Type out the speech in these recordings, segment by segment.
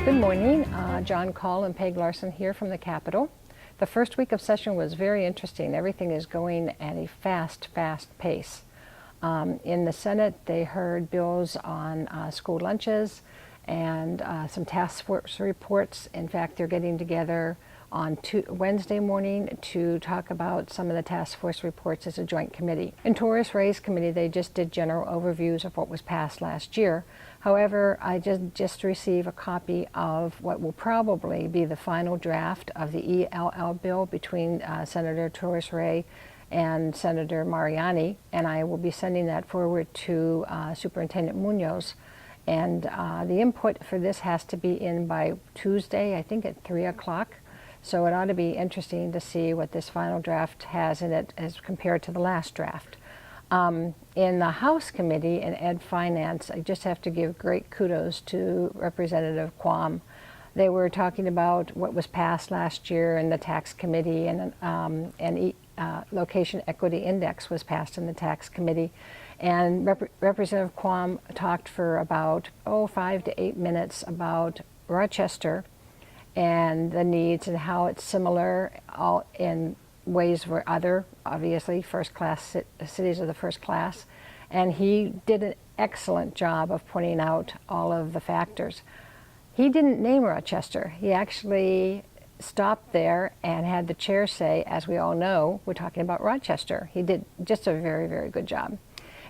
Good morning. John Call and Peg Larson here from the Capitol. The first week of session was very interesting. Everything is going at a fast pace. In the Senate, they heard bills on school lunches and some task force reports. In fact, they're getting together on Wednesday morning to talk about some of the task force reports as a joint committee. In Tourist Race Committee, they just did general overviews of what was passed last year. However, I just received a copy of what will probably be the final draft of the ELL bill between Senator Torres Ray and Senator Mariani, and I will be sending that forward to Superintendent Munoz. And the input for this has to be in by Tuesday, I think at 3 o'clock. So it ought to be interesting to see what this final draft has in it as compared to the last draft. In the House Committee in Ed Finance, I just have to give great kudos to Representative Quam. They were talking about what was passed last year in the Tax Committee, and Location Equity Index was passed in the Tax Committee. And Representative Quam talked for about 5 to 8 minutes about Rochester and the needs and how it's similar all in ways where other, obviously, first-class cities are the first class. And he did an excellent job of pointing out all of the factors. He didn't name Rochester. He actually stopped there and had the chair say, as we all know, we're talking about Rochester. He did just a very, very good job.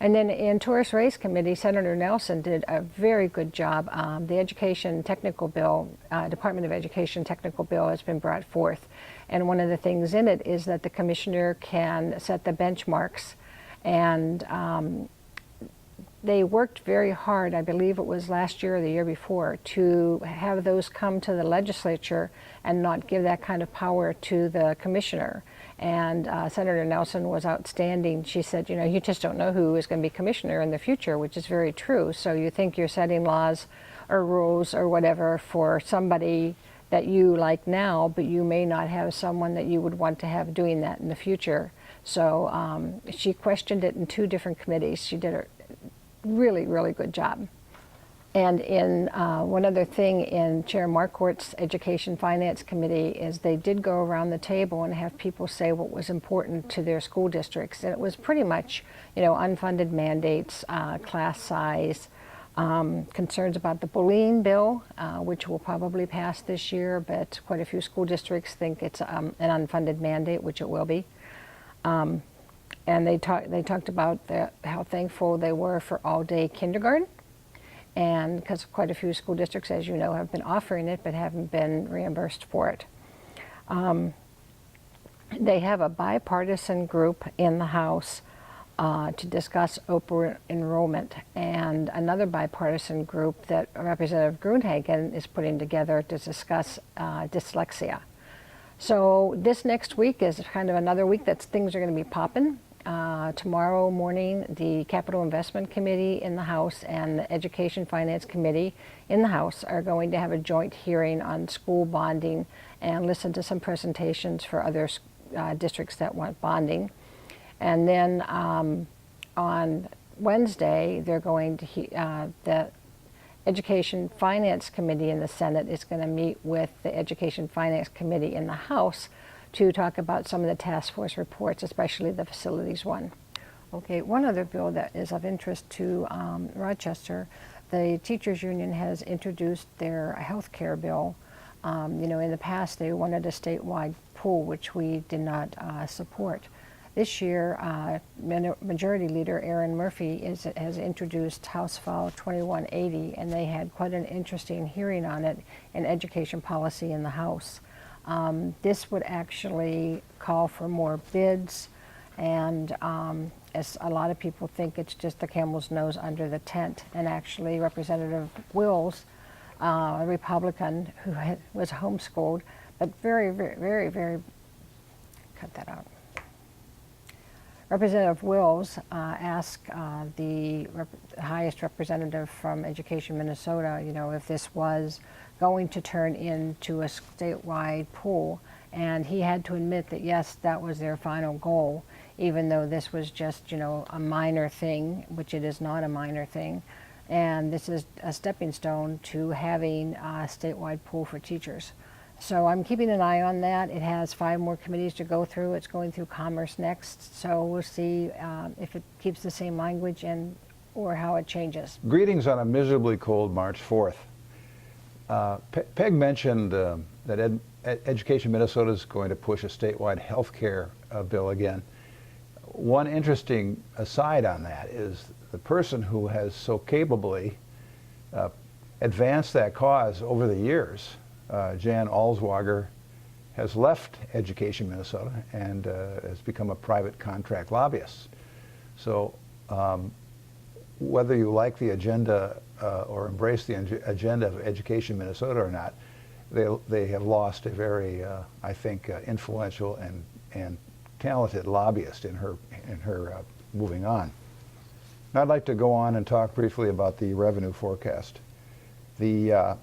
And then in Tourist Race Committee, Senator Nelson did a very good job. The Education Technical Bill, Department of Education Technical Bill has been brought forth. And one of the things in it is that the commissioner can set the benchmarks. And they worked very hard, I believe it was last year or the year before, to have those come to the legislature and not give that kind of power to the commissioner. And Senator Nelson was outstanding. She said, you know, you just don't know who is going to be commissioner in the future, which is very true. So you think you're setting laws or rules or whatever for somebody that you like now, but you may not have someone that you would want to have doing that in the future. So she questioned it in 2 different committees. She did a really, really good job. And in one other thing in Chair Marquardt's Education Finance Committee is they did go around the table and have people say what was important to their school districts. And it was pretty much, you know, unfunded mandates, class size, concerns about the bullying bill, which will probably pass this year, but quite a few school districts think it's an unfunded mandate, which it will be. And they talked about how thankful they were for all-day kindergarten. And because quite a few school districts, as you know, have been offering it but haven't been reimbursed for it. They have a bipartisan group in the House to discuss open enrollment, and another bipartisan group that Representative Gruenhagen is putting together to discuss dyslexia. So this next week is kind of another week that things are going to be popping. Tomorrow morning, the Capital Investment Committee in the House and the Education Finance Committee in the House are going to have a joint hearing on school bonding and listen to some presentations for other districts that want bonding. And then on Wednesday, they're going to the Education Finance Committee in the Senate is going to meet with the Education Finance Committee in the House to talk about some of the task force reports, especially the facilities one. Okay, one other bill that is of interest to Rochester, the teachers union has introduced their health care bill. You know, in the past they wanted a statewide pool, which we did not support. This year, Majority Leader Aaron Murphy has introduced House File 2180, and they had quite an interesting hearing on it in education policy in the House. This would actually call for more bids, and as a lot of people think it's just the camel's nose under the tent, and actually Representative Wills, a Republican who was homeschooled, but very, cut that out. Representative Wills asked the highest representative from Education Minnesota, you know, if this was going to turn into a statewide pool, and he had to admit that yes, that was their final goal, even though this was just, you know, a minor thing, which it is not a minor thing. And this is a stepping stone to having a statewide pool for teachers. So I'm keeping an eye on that. It has 5 more committees to go through. It's going through Commerce next. So we'll see if it keeps the same language and or how it changes. Greetings on a miserably cold March 4th. Peg mentioned that Education Minnesota is going to push a statewide health care bill again. One interesting aside on that is the person who has so capably advanced that cause over the years, Jan Alswager, has left Education Minnesota and has become a private contract lobbyist. So whether you like the agenda or embrace the agenda of Education Minnesota or not, they have lost a very, I think, influential and talented lobbyist in her moving on. Now I'd like to go on and talk briefly about the revenue forecast. The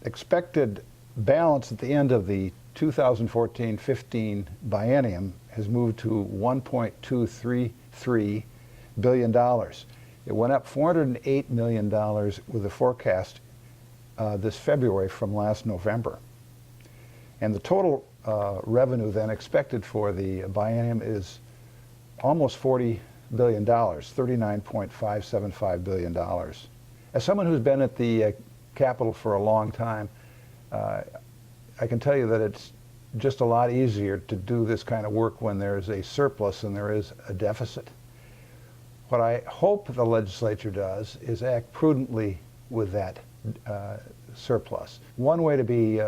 expected balance at the end of the 2014-15 biennium has moved to $1.233 billion. It went up $408 million with the forecast this February from last November. And the total revenue then expected for the biennium is almost $40 billion, $39.575 billion. As someone who's been at the Capitol for a long time, I can tell you that it's just a lot easier to do this kind of work when there's a surplus and there is a deficit. What I hope the legislature does is act prudently with that surplus. One way to be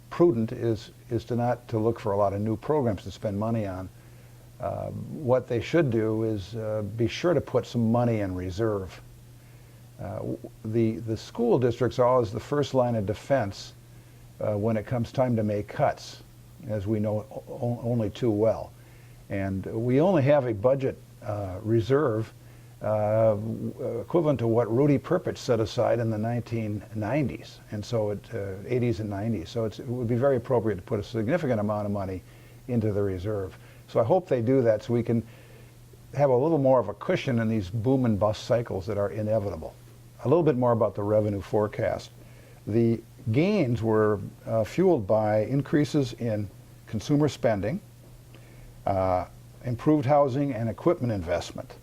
prudent is to look for a lot of new programs to spend money on. What they should do is be sure to put some money in reserve. The school districts are always the first line of defense when it comes time to make cuts, as we know only too well. And we only have a budget reserve equivalent to what Rudy Perpich set aside in the 1990s, and so 80s and 90s. So it would be very appropriate to put a significant amount of money into the reserve. So I hope they do that so we can have a little more of a cushion in these boom and bust cycles that are inevitable. A little bit more about the revenue forecast. The gains were fueled by increases in consumer spending, improved housing and equipment investment,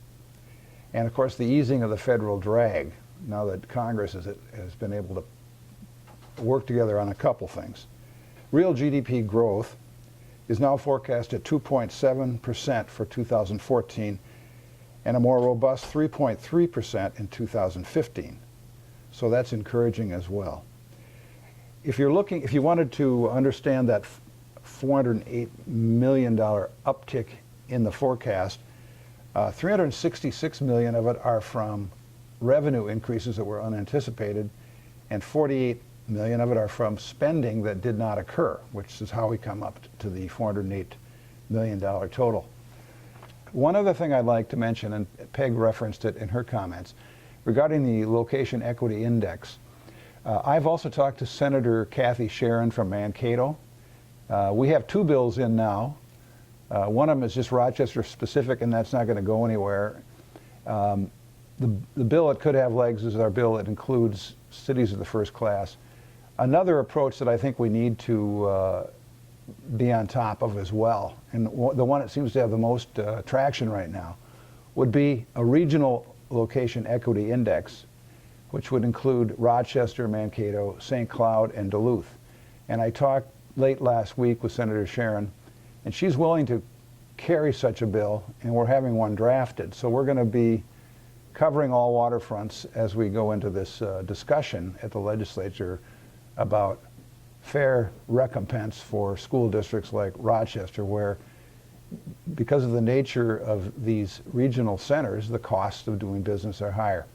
and of course the easing of the federal drag now that Congress has been able to work together on a couple things. Real GDP growth is now forecast at 2.7% for 2014 and a more robust 3.3% in 2015. So that's encouraging as well. If you wanted to understand that $408 million uptick in the forecast, 366 million of it are from revenue increases that were unanticipated, and 48 million of it are from spending that did not occur, which is how we come up to the $408 million total. One other thing I'd like to mention, and Peg referenced it in her comments, regarding the Location Equity Index. I've also talked to Senator Kathy Sharon from Mankato. We have 2 bills in now. One of them is just Rochester specific, and that's not going to go anywhere. The bill that could have legs is our bill that includes cities of the first class. Another approach that I think we need to be on top of as well, and the one that seems to have the most traction right now, would be a regional location equity index, which would include Rochester, Mankato, St. Cloud, and Duluth. And I talked late last week with Senator Sharon, and she's willing to carry such a bill, and we're having one drafted. So we're going to be covering all waterfronts as we go into this discussion at the legislature about fair recompense for school districts like Rochester, where because of the nature of these regional centers, the costs of doing business are higher.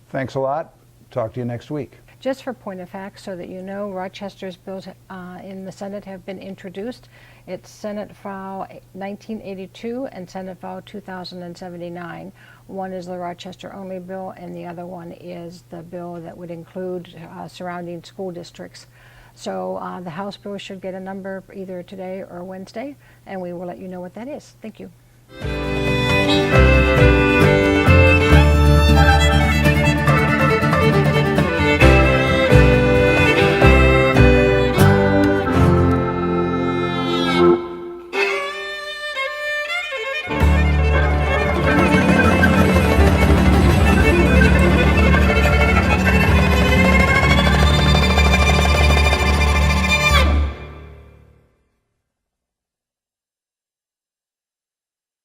Thanks a lot. Talk to you next week. Just for point of fact, so that you know, Rochester's bills in the Senate have been introduced. It's Senate File 1982 and Senate File 2079. One is the Rochester-only bill, and the other one is the bill that would include surrounding school districts. So the House bill should get a number either today or Wednesday, and we will let you know what that is. Thank you.